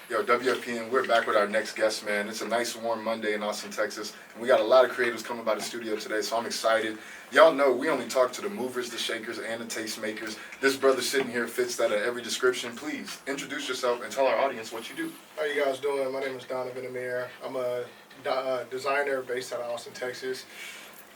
Yo, WFPN, we're back with our next guest, man. It's a nice warm Monday in Austin, Texas, and we got a lot of creatives coming by the studio today, so I'm excited. Y'all know we only talk to the movers, the shakers, and the tastemakers. This brother sitting here fits that at every description. Please introduce yourself and tell our audience what you do. How you guys doing? My name is Donovan Amir. I'm a designer based out of Austin, Texas.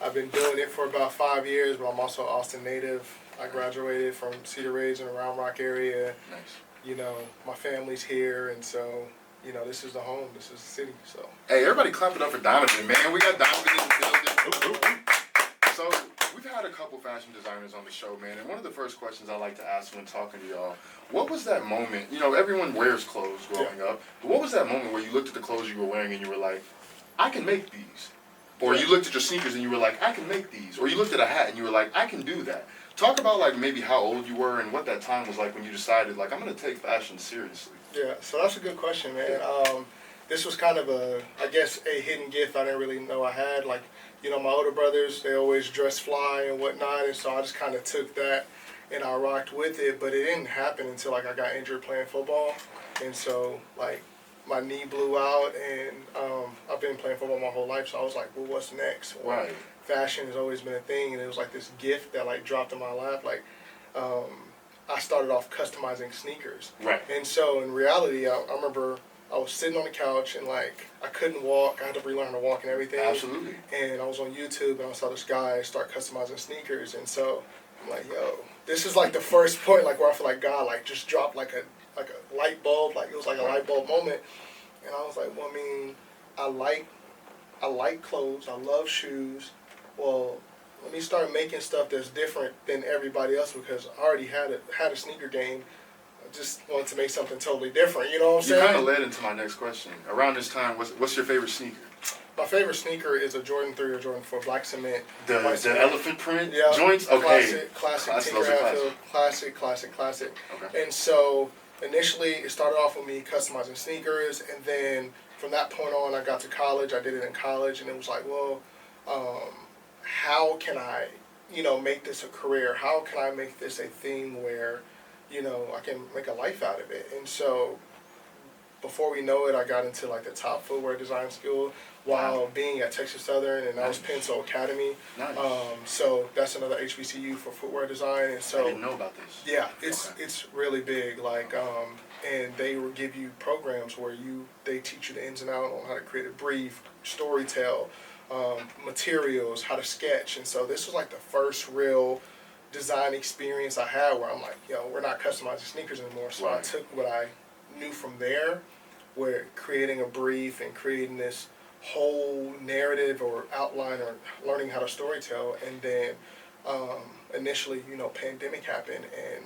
I've been doing it for about 5 years, but I'm also an Austin native. I graduated from Cedar Ridge in the Round Rock area. Nice. You know, my family's here, and so, you know, this is the home, this is the city, so. Hey, everybody clap it up for Donovan, man. We got Donovan in the building. So, we've had a couple fashion designers on the show, man, and one of the first questions I like to ask when talking to y'all, what was that moment, you know, everyone wears clothes growing up, but what was that moment where you looked at the clothes you were wearing and you were like, I can make these? Or you looked at your sneakers and you were like, I can make these. Or you looked at a hat and you were like, I can do that. Talk about like maybe how old you were and what that time was like when you decided like I'm gonna take fashion seriously. Yeah, so that's a good question, man. This was kind of I guess a hidden gift I didn't really know I had. Like, you know, my older brothers, they always dress fly and whatnot, and so I just kind of took that and I rocked with it. But it didn't happen until like I got injured playing football, and so like my knee blew out, and I've been playing football my whole life, so I was like, well, what's next? Right. Fashion has always been a thing, and it was like this gift that like dropped in my lap. Like, I started off customizing sneakers. Right. And so in reality, I remember I was sitting on the couch and like I couldn't walk. I had to relearn to walk and everything. Absolutely. And I was on YouTube and I saw this guy start customizing sneakers, and so I'm like, yo, this is like the first point like where I feel like God like just dropped like a light bulb. Like it was like a light bulb moment. And I was like, well, I mean, I like clothes. I love shoes. Well, let me start making stuff that's different than everybody else because I already had a sneaker game. I just wanted to make something totally different. You know what I'm saying? You kind of led into my next question. Around this time, what's your favorite sneaker? My favorite sneaker is a Jordan 3 or Jordan 4 black cement. The elephant print yeah, joints? Okay. Classic Tinker Hatfield. Classic. Okay. And so initially it started off with me customizing sneakers, and then from that point on I got to college. I did it in college, and it was like, well, how can I, you know, make this a career? How can I make this a thing where, you know, I can make a life out of it? And so before we know it, I got into like the top footwear design school while being at Texas Southern, and that was Pencil Academy. Nice. So that's another HBCU for footwear design. And so I didn't know about this. Yeah, it's really big. Like, and they will give you programs where they teach you the ins and outs on how to create a brief, story tell, materials, how to sketch. And so this was like the first real design experience I had where I'm like, yo, we're not customizing sneakers anymore. So I took what I knew from there, where creating a brief and creating this whole narrative or outline or learning how to storytell. And then initially, you know, pandemic happened and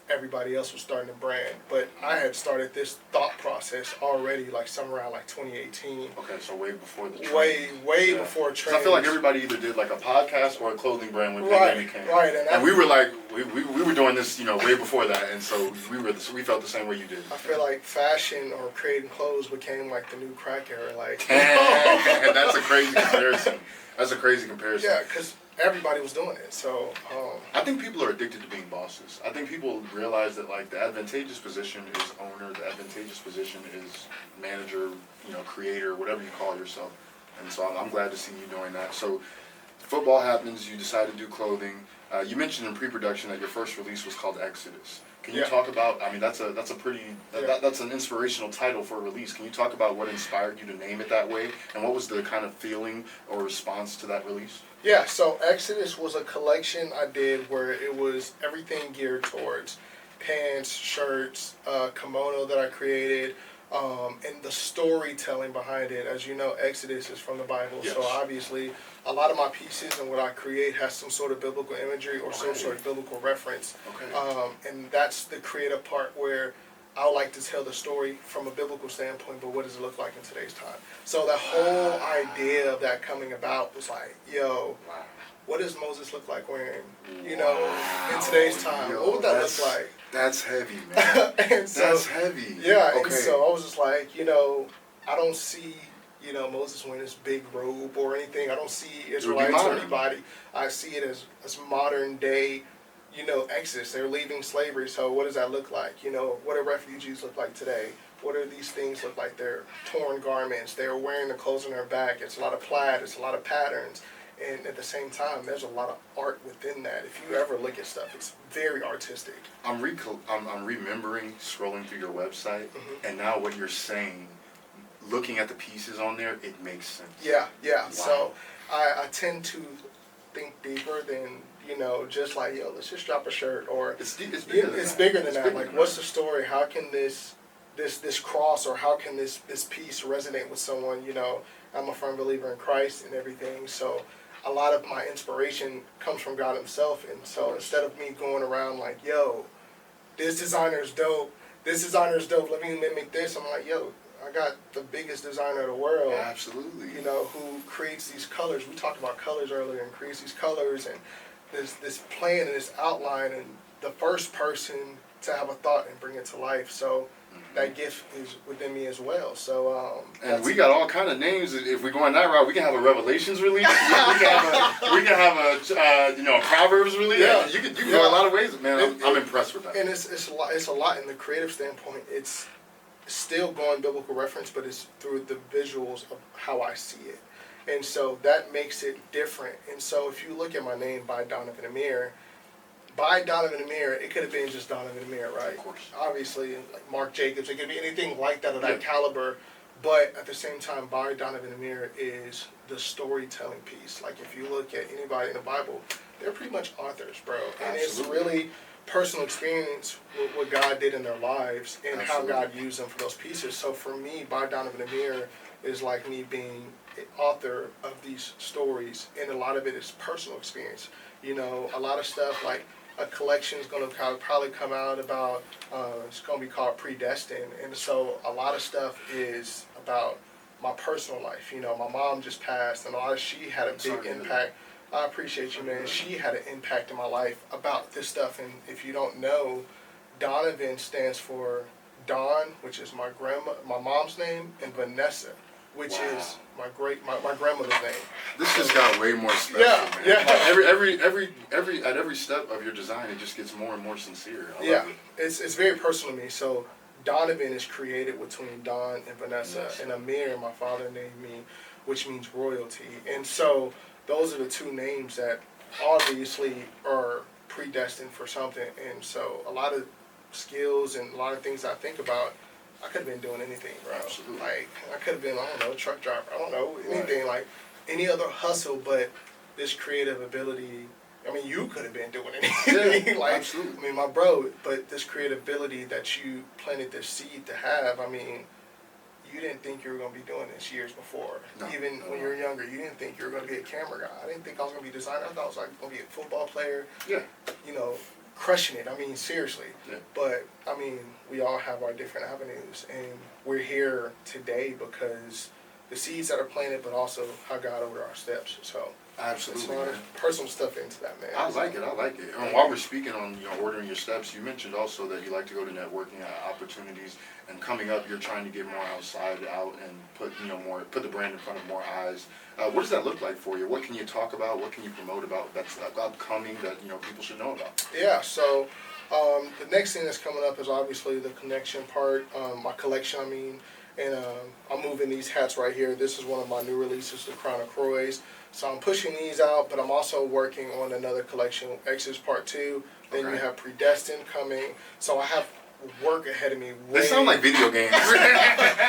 everybody else was starting to brand, but I had started this thought process already, like somewhere around like 2018. Okay, so way before the trend. Way before trend. I feel like everybody either did like a podcast or a clothing brand when pandemic came. Right, and we were like, we were doing this, you know, way before that, and so we felt the same way you did. I feel like fashion or creating clothes became like the new crack era, like. That's a crazy comparison. That's a crazy comparison. Yeah, because everybody was doing it, so. I think people are addicted to being bosses. I think people realize that like the advantageous position is owner, the advantageous position is manager, you know, creator, whatever you call yourself. And so I'm glad to see you doing that. So football happens, you decide to do clothing. You mentioned in pre-production that your first release was called Exodus. Can you talk about? I mean, that's an inspirational title for a release. Can you talk about what inspired you to name it that way, and what was the kind of feeling or response to that release? Yeah, so Exodus was a collection I did where it was everything geared towards pants, shirts, kimono that I created, and the storytelling behind it. As you know, Exodus is from the Bible, so obviously a lot of my pieces and what I create has some sort of biblical imagery or some sort of biblical reference. And that's the creative part where I would like to tell the story from a biblical standpoint, but what does it look like in today's time? So the whole idea of that coming about was like, yo, what does Moses look like wearing, you know, in today's time? What would that look like? That's heavy, man. And so, that's heavy. Yeah, and so I was just like, you know, I don't see, you know, Moses wearing this big robe or anything. I don't see Israelites or anybody. I see it as modern day, you know, Exodus. They're leaving slavery, so what does that look like? You know, what do refugees look like today? what do these things look like? They're torn garments. They're wearing the clothes on their back. It's a lot of plaid. It's a lot of patterns. And at the same time, there's a lot of art within that. If you ever look at stuff, it's very artistic. I'm remembering scrolling through your website, and now what you're saying, looking at the pieces on there, it makes sense. Yeah. Wow. So I tend to think deeper than, just like, let's just drop a shirt, or It's bigger than that. bigger than It's that. bigger Like, than what's that. the story? How can this cross, or how can this piece resonate with someone? I'm a firm believer in Christ and everything, so a lot of my inspiration comes from God Himself. And so instead of me going around like, this designer's dope, let me mimic this, I'm like, I got the biggest designer in the world. Absolutely. Who creates these colors. We talked about colors earlier, and creates these colors and this plan and this outline, and the first person to have a thought and bring it to life. So that gift is within me as well. So and we got all kind of names. If we go on that route, we can have a Revelations release. we can have a Proverbs release. Yeah. You can go a lot of ways, man. I'm impressed with that. And it's a lot in the creative standpoint. It's still going biblical reference, but it's through the visuals of how I see it. And so that makes it different. And so if you look at my name, by Donovan Amir, it could have been just Donovan Amir, right? Of course. Obviously, like Mark Jacobs, it could be anything like that of that Yeah. caliber. But at the same time, by Donovan Amir is the storytelling piece. Like, if you look at anybody in the Bible, they're pretty much authors, bro. And it's Absolutely. really personal experience with what God did in their lives and Absolutely. how God used them for those pieces. So for me, by Donovan Amir is like me being an author of these stories, and a lot of it is personal experience. A lot of stuff, like a collection is going to probably come out about, it's going to be called Predestined, and so a lot of stuff is about my personal life. My mom just passed, and she had a big impact. I appreciate you, man. She had an impact in my life about this stuff. And if you don't know, Donovan stands for Dawn, which is my mom's name, and Vanessa, which is my grandmother's name. This just got way more special, man. Yeah. Like at every step of your design, it just gets more and more sincere. I love it. It's very personal to me. So Donovan is created between Dawn and Vanessa, Yes. and Amir, my father named me, which means royalty. And so those are the two names that obviously are predestined for something. And so a lot of skills and a lot of things I think about, I could have been doing anything, bro. Absolutely. Like, I could have been, a truck driver. I don't know, anything, like any other hustle, but this creative ability, you could have been doing anything. Yeah, absolutely. My bro, but this creative ability that you planted this seed to have, you didn't think you were going to be doing this years before. No, Even when you were younger, you didn't think you were going to be a camera guy. I didn't think I was going to be a designer. I thought I was going to be a football player. Yeah. Crushing it. Seriously. Yeah. But, we all have our different avenues. And we're here today because the seeds that are planted, but also how God ordered our steps. So, Absolutely, it's a lot man. of personal stuff into that, man. I like it. And while we're speaking on ordering your steps, you mentioned also that you like to go to networking opportunities, and coming up, you're trying to get more out and put the brand in front of more eyes. What does that look like for you? What can you talk about? What can you promote about that's upcoming that people should know about? Yeah. So the next thing that's coming up is obviously the connection part, my collection. And I'm moving these hats right here. This is one of my new releases, the Crown of Croix. So I'm pushing these out, but I'm also working on another collection, Exodus Part 2. Then Okay. you have Predestined coming. So I have work ahead of me. They sound like video games.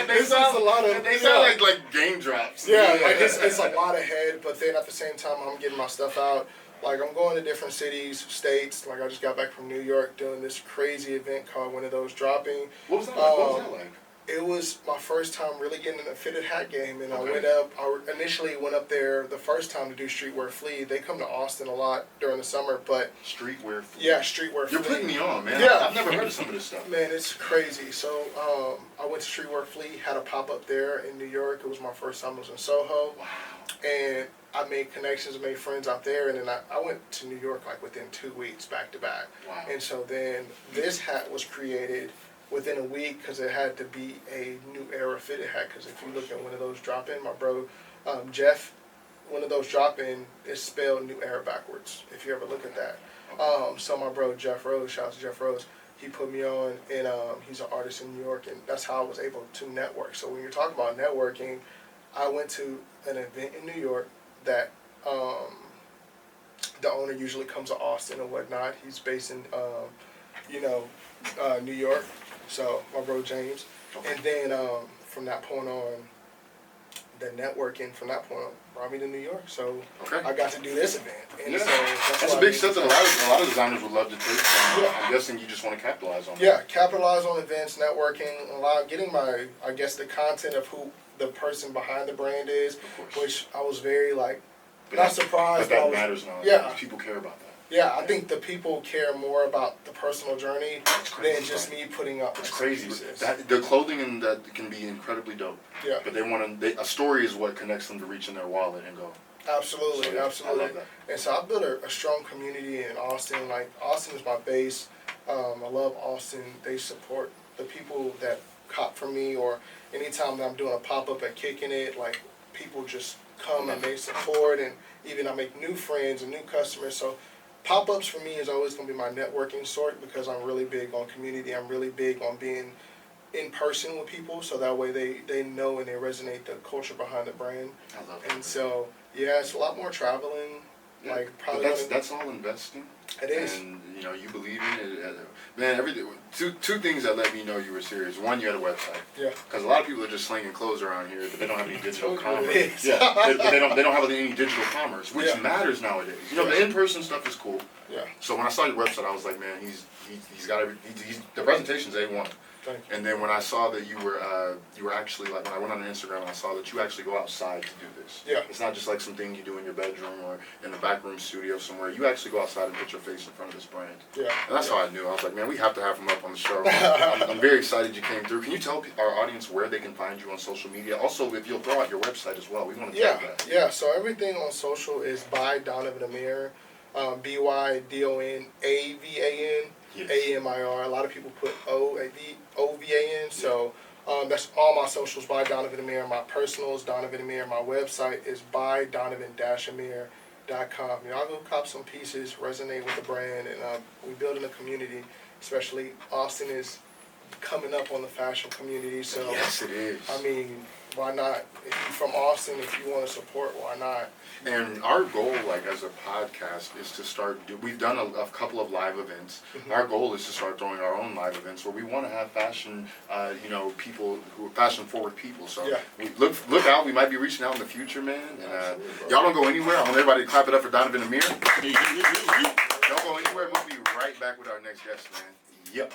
They sound like game drops. Yeah, like it's a lot ahead, but then at the same time, I'm getting my stuff out. Like, I'm going to different cities, states. Like, I just got back from New York doing this crazy event called One of Those Dropping. What was that like? What was that like? It was my first time really getting in a fitted hat game, and Okay. I initially went up there the first time to do Streetwear Flea. They come to Austin a lot during the summer, but Streetwear. yeah, Streetwear Flea. You're putting me on, man. Yeah. I've never heard of some of this stuff. Man, it's crazy. So I went to Streetwear Flea, had a pop-up there in New York. It was my first time. I was in Soho. Wow. And I made connections, made friends out there, and then I went to New York like within 2 weeks, back to back. Wow. And so then this hat was created within a week because it had to be a new era fitted hat. Because if you look at One of Those Drop In, my bro Jeff, One of Those Drop In is spelled New Era backwards. If you ever look at that. So my bro Jeff Rose, shout out to Jeff Rose, he put me on, and he's an artist in New York, and that's how I was able to network. So when you're talking about networking, I went to an event in New York that the owner usually comes to Austin and whatnot. He's based in, New York. So my bro James, and then from that point on, the networking from that point on brought me to New York. So I got to do this event, and so that's a big step that a lot of designers would love to take. I'm guessing you just want to capitalize on it. Yeah, capitalize on events, networking, getting the content of who the person behind the brand is, which I was very not surprised. But that matters now. Yeah, people care about that. Yeah, I think the people care more about the personal journey than just me putting up. It's crazy. The clothing and that can be incredibly dope. Yeah. But a story is what connects them to reach in their wallet and go. Absolutely, So, absolutely. I love that. And so I built a strong community in Austin. Austin is my base. I love Austin. They support the people that cop from me, or anytime that I'm doing a pop-up at Kicking It, people just come and they support, and even I make new friends and new customers. So pop-ups for me is always going to be my networking sort, because I'm really big on community. I'm really big on being in person with people, so that way they know and they resonate the culture behind the brand. I love that. And so, yeah, it's a lot more traveling. Yeah. Probably that's all investing. It is. And you believe in it. Man, everything. Two things that let me know you were serious. One, you had a website. Yeah. Because a lot of people are just slinging clothes around here, but they don't have any digital commerce. Is. Yeah. They don't have any digital commerce, which matters nowadays. The in-person stuff is cool. Yeah. So when I saw your website, I was like, man, he's got the presentation's A1. Thank you. And then when I saw that you were actually, when I went on Instagram, I saw that you actually go outside to do this. Yeah. It's not just something you do in your bedroom or in the back room studio somewhere. You actually go outside and put your face in front of this brand. Yeah. And that's how I knew. I was like, man, we have to have him up on the show. I'm very excited you came through. Can you tell our audience where they can find you on social media? Also, if you'll throw out your website as well. We want to tag that. Yeah. So everything on social is by Donovan Amir, BYDONAVAN. Yes. AMIR. A lot of people put OVAN. So that's all my socials by Donovan Amir. My personal is Donovan Amir. My website is by Donovan-Amir.com. I'll go cop some pieces, resonate with the brand, and we building a community. Especially Austin is coming up on the fashion community. So yes, it is. I mean, why not? If you're from Austin, if you want to support, why not? And our goal, as a podcast, is to start. We've done a couple of live events. Mm-hmm. Our goal is to start throwing our own live events where we want to have fashion, people who are fashion-forward people. So we look out. We might be reaching out in the future, man. And y'all don't go anywhere. I want everybody to clap it up for Donovan Amir. Don't go anywhere. We'll be right back with our next guest, man. Yep.